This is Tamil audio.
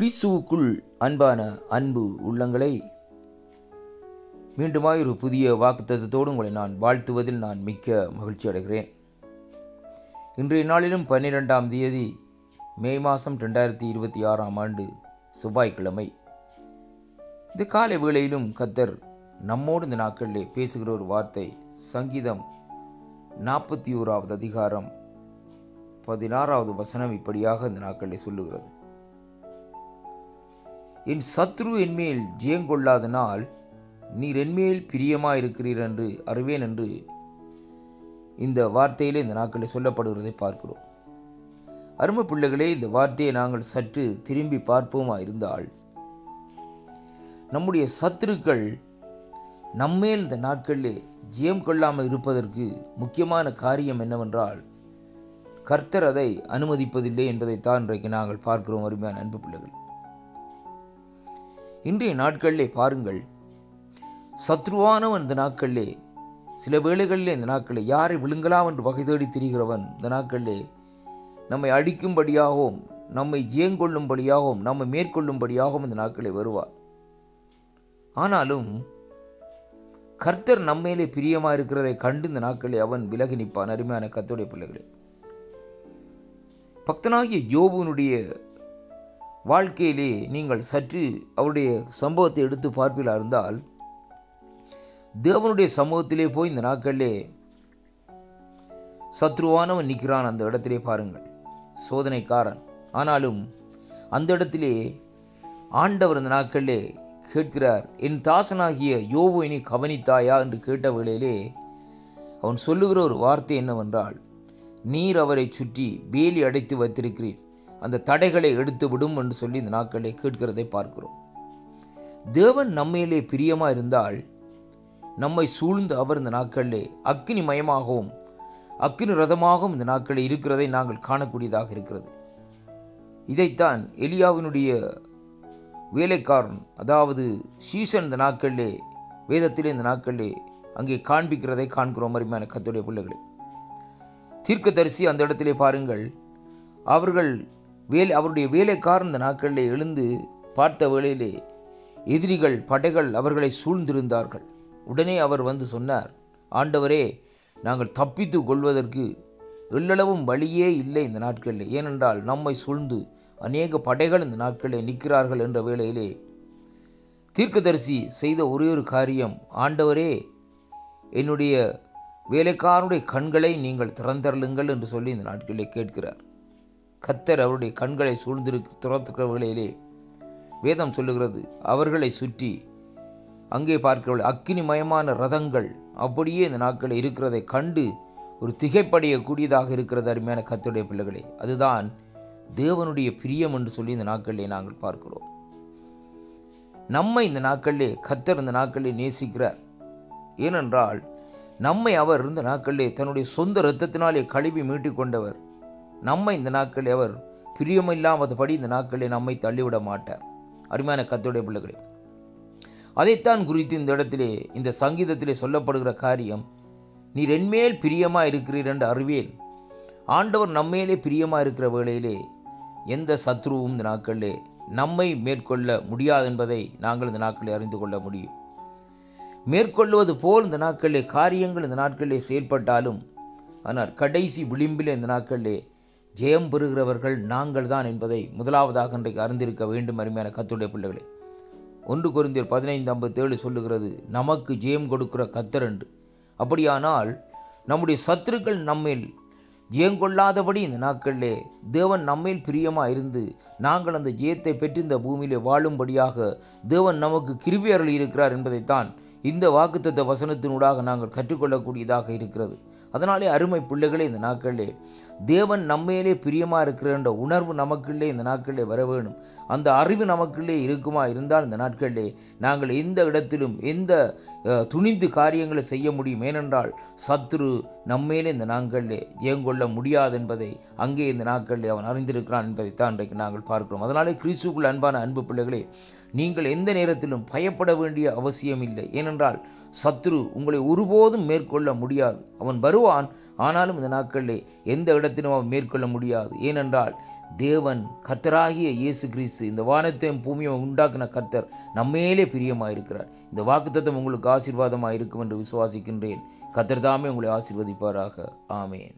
கிறிஸ்துவுக்குள் அன்பான அன்பு உள்ளங்களை மீண்டுமாய் ஒரு புதிய வாக்குத்தத்தத்தோடு உங்களை நான் வாழ்த்துவதில் நான் மிக்க மகிழ்ச்சி அடைகிறேன். இன்றைய நாளிலும் 12ஆம் தேதி மே மாதம் 2026 செவ்வாய்க்கிழமை. இந்த காலை வேளையிலும் கர்த்தர் நம்மோடு இந்த நாட்களிலே பேசுகிற ஒரு வார்த்தை சங்கீதம் 41 அதிகாரம் 16 வசனம் இப்படியாக இந்த நாட்களிலே சொல்லுகிறது. என் சத்ரு என்மேல் ஜெயங்கொள்ளாதனால் நீர் என்மேல் பிரியமாயிருக்கிறீர் என்று அறிவேன் என்று இந்த வார்த்தையிலே இந்த நாட்களில் சொல்லப்படுகிறதை பார்க்கிறோம். அருமை பிள்ளைகளே, இந்த வார்த்தையை நாங்கள் சற்று திரும்பி பார்ப்போமா இருந்தால் நம்முடைய சத்துருக்கள் நம்மேல் இந்த நாட்களிலே ஜெயம் கொள்ளாமல் இருப்பதற்கு முக்கியமான காரியம் என்னவென்றால் கர்த்தர் அதை அனுமதிப்பதில்லை என்பதைத்தான் இன்றைக்கு நாங்கள் பார்க்கிறோம். அருமையான அன்பு பிள்ளைகள், இன்றைய நாட்களிலே பாருங்கள், சத்ருவானவன் இந்த நாட்களிலே சில வேளைகளிலே இந்த நாட்களில் யாரை விழுங்கலாம் என்று வகை தேடி திரிகிறவன் இந்த நாட்களிலே நம்மை அடிக்கும்படியாகவும் நம்மை ஜெயங்கொள்ளும்படியாகவும் நம்மை மேற்கொள்ளும்படியாகவும் இந்த நாட்களில் வருவார். ஆனாலும் கர்த்தர் நம்மேலே பிரியமாக இருக்கிறதை கண்டு இந்த நாட்களில் அவன் விலகி நிற்பான். அருமையான கர்த்தருடைய பிள்ளைகளே, பக்தனாகிய யோபுனுடைய வாழ்க்கையிலே நீங்கள் சற்று அவருடைய சம்பவத்தை எடுத்து பார்ப்பீர்களா இருந்தால் தேவனுடைய சமூகத்திலே போய் இந்த நாட்களிலே சத்ருவானவன் நிற்கிறான். அந்த இடத்திலே பாருங்கள், சோதனைக்காரன். ஆனாலும் அந்த இடத்திலே ஆண்டவர் இந்த நாட்களிலே கேட்கிறார், என் தாசனாகிய யோபு நீ கவனித்தாயா என்று கேட்ட வேளையிலே அவன் சொல்லுகிற ஒரு வார்த்தை என்னவென்றால், நீர் அவரை சுற்றி வேலி அடைத்து வைத்திருக்கிறீர், அந்த தடைகளை எடுத்து விடும் என்று சொல்லி இந்த நாட்களை கேட்கிறதை பார்க்கிறோம். தேவன் நம்மையிலே பிரியமாக இருந்தால் நம்மை சூழ்ந்து அவர் இந்த நாட்களிலே அக்கினி மயமாகவும் அக்கினி ரதமாகவும் இந்த நாட்களில் இருக்கிறதை நாங்கள் காணக்கூடியதாக இருக்கிறது. இதைத்தான் எலியாவினுடைய வேலைக்காரன், அதாவது சீசன் இந்த நாட்களிலே வேதத்திலே இந்த நாட்களிலே அங்கே காண்பிக்கிறதை காண்கிறோம். அருமையான கர்த்தருடைய பிள்ளைகளே, தீர்க்கதரிசி அந்த இடத்திலே பாருங்கள், அவருடைய வேலைக்காரன் இந்த நாட்களிலே எழுந்து பார்த்த வேளையிலே எதிரிகள் படைகள் அவர்களை சூழ்ந்திருந்தார்கள். உடனே அவர் வந்து சொன்னார், ஆண்டவரே, நாங்கள் தப்பித்து கொள்வதற்கு எள்ளளவும் வழியே இல்லை இந்த நாட்களிலே, ஏனென்றால் நம்மை சூழ்ந்து அநேக படைகள் இந்த நாட்களிலே நிற்கிறார்கள் என்ற வேளையிலே தீர்க்கதரிசி செய்த ஒரே ஒரு காரியம், ஆண்டவரே, என்னுடைய வேலைக்காரனுடைய கண்களை நீங்கள் திறந்தருளுங்கள் என்று சொல்லி இந்த நாட்களிலே கேட்கிறார். கர்த்தர் அவருடைய கண்களை திறக்கிற வேளையிலே வேதம் சொல்லுகிறது, அவர்களை சுற்றி அங்கே பார்க்கிறவர்கள் அக்கினிமயமான ரதங்கள் அப்படியே இந்த நாட்களில் இருக்கிறதை கண்டு ஒரு திகைப்படையக்கூடியதாக இருக்கிறது. அருமையான கர்த்தருடைய பிள்ளைகளே, அதுதான் தேவனுடைய பிரியம் என்று சொல்லி இந்த நாட்களிலே நாங்கள் பார்க்கிறோம். நம்மை இந்த நாட்களிலே கர்த்தர் இந்த நாட்களிலே நேசிக்கிறார். ஏனென்றால் நம்மை அவர் இந்த நாட்களிலே தன்னுடைய சொந்த இரத்தத்தினாலே கழுவி மீட்டு கொண்டவர். நம்மை இந்த நாட்களில் அவர் பிரியமில்லாமதபடி இந்த நாட்களில் நம்மை தள்ளிவிட மாட்டார். அருமையான கர்த்தருடைய பிள்ளைகளே, அதைத்தான் குறித்து இந்த இடத்திலே இந்த சங்கீதத்திலே சொல்லப்படுகிற காரியம், நீர் என்மேல் பிரியமாக இருக்கிறீர் என்று அறிவேன். ஆண்டவர் நம்மேலே பிரியமாக இருக்கிற வேளையிலே எந்த சத்ருவும் இந்த நாட்களிலே நம்மை மேற்கொள்ள முடியாது என்பதை நாங்கள் இந்த நாட்களில் அறிந்து கொள்ள முடியும். மேற்கொள்வது போல் இந்த நாட்களிலே காரியங்கள் இந்த நாட்களிலே செயல்பட்டாலும், ஆனால் கடைசி விளிம்பில் இந்த நாட்களிலே ஜெயம் பெறுகிறவர்கள் நாங்கள் தான் என்பதை முதலாவதாக இன்றைக்கு அறிந்திருக்க வேண்டும். அருமையான கர்த்தருடைய பிள்ளைகளே, 1 கொரிந்தியர் 15:57 சொல்லுகிறது, நமக்கு ஜெயம் கொடுக்கிற கர்த்தர் என்று. அப்படியானால் நம்முடைய சத்துருக்கள் நம்மேல் ஜெயங்கொள்ளாதபடி இந்த நாட்களிலே தேவன் நம்மேல் பிரியமாக இருந்து நாங்கள் அந்த ஜெயத்தை பெற்று இந்த பூமியிலே வாழும்படியாக தேவன் நமக்கு கிருபை அருளி இருக்கிறார் என்பதைத்தான் இந்த வாக்குத்தத்த வசனத்தினூடாக நாங்கள் கற்றுக்கொள்ளக்கூடியதாக இருக்கிறது. அதனாலே அருமை பிள்ளைகளே, இந்த நாட்களிலே தேவன் நம்மேலே பிரியமாக இருக்கிற என்ற உணர்வு நமக்குள்ளே இந்த நாட்களிலே வர வேணும். அந்த அறிவு நமக்குள்ளே இருக்குமா இருந்தால் இந்த நாட்களிலே நாங்கள் எந்த இடத்திலும் எந்த துணிந்து காரியங்களை செய்ய முடியும். ஏனென்றால் சத்ரு நம்மேலே இந்த நாட்களிலே ஜெயங்கொள்ள முடியாது என்பதை அங்கே இந்த நாட்களிலே அவன் அறிந்திருக்கிறான் என்பதைத்தான் இன்றைக்கு நாங்கள் பார்க்கிறோம். அதனாலே கிறிஸ்துவுக்குள் அன்பான அன்பு பிள்ளைகளே, நீங்கள் எந்த நேரத்திலும் பயப்பட வேண்டிய அவசியம் இல்லை. ஏனென்றால் சத்ரு உங்களை ஒருபோதும் மேற்கொள்ள முடியாது. அவன் வருவான், ஆனாலும் இந்த நாட்களிலே எந்த இடத்திலும் அவன் மேற்கொள்ள முடியாது. ஏனென்றால் தேவன் கர்த்தராகிய இயேசு கிறிஸ்து, இந்த வானத்தையும் பூமியும் உண்டாக்கின கர்த்தர் நம்மேலே பிரியமாயிருக்கிறார். இந்த வாக்குத்தத்தம் உங்களுக்கு ஆசீர்வாதமாக இருக்கும் என்று விசுவாசிக்கின்றேன். கர்த்தர் தாமே உங்களை ஆசீர்வதிப்பாராக. ஆமேன்.